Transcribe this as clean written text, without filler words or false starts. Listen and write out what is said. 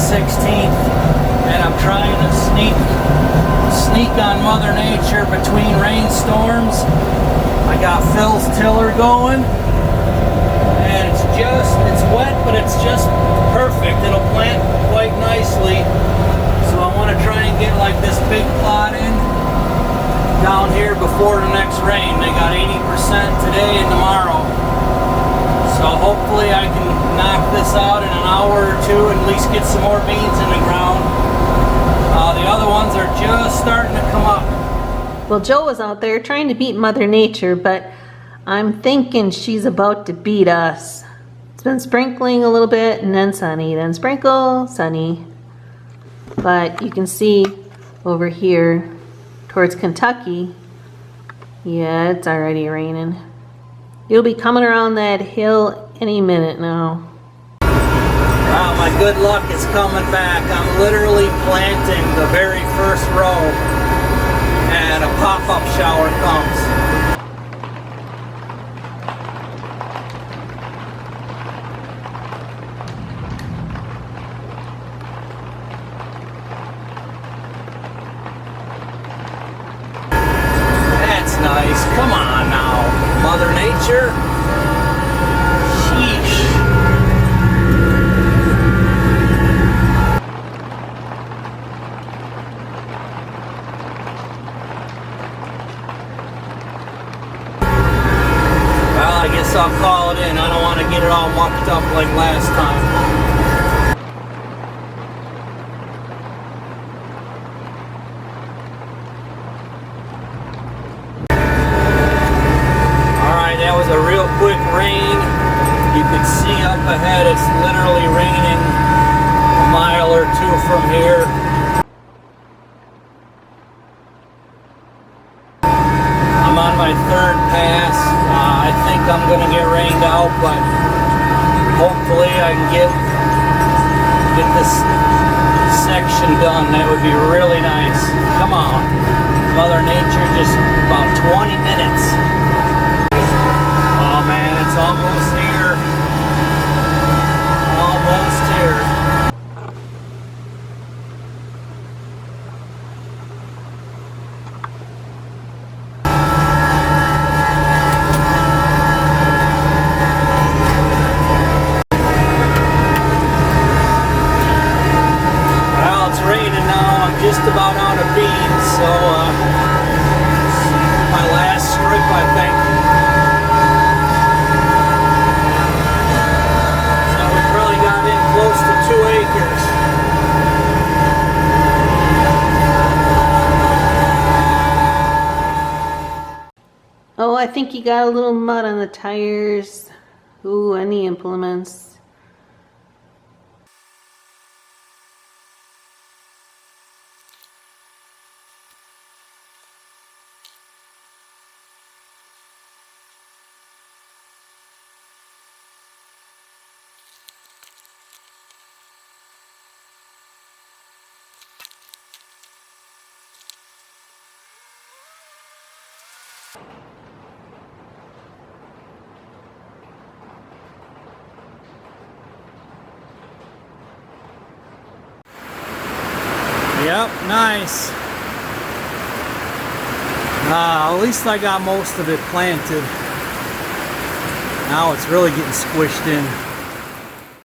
16th, and I'm trying to sneak on Mother Nature between rainstorms. I got Phil's tiller going, and it's wet, but it's just perfect. It'll plant quite nicely. So I want to try and get like this big plot in down here before the next rain. They got 80% today and tomorrow. So hopefully I can knock this out in an hour or two and at least get some more beans in the ground. The other ones are just starting to come up. Well, Joe was out there trying to beat Mother Nature, but I'm thinking she's about to beat us. It's been sprinkling a little bit and then sunny, then sprinkle, sunny. But you can see over here towards Kentucky, yeah, it's already raining. It'll be coming around that hill any minute now. Wow, my good luck is coming back. I'm literally planting the very first row and a pop-up shower comes. That's nice. Come on now, Mother Nature. Sheesh. I guess I'll call it in. I don't want to get it all mucked up like last time. Alright, that was a real quick rain. You can see up ahead it's literally raining a mile or two from here. I'm on my third pass. I think I'm going to get rained out, but hopefully I can get this section done. That would be really nice. Come on, Mother Nature, just about 20 minutes. Oh man, it's almost here. Almost here. Just about out of beans, so my last strip, I think. So we probably got in close to 2 acres. Oh, I think you got a little mud on the tires. Ooh, and the implements. Yep, nice. At least I got most of it planted. Now it's really getting squished in.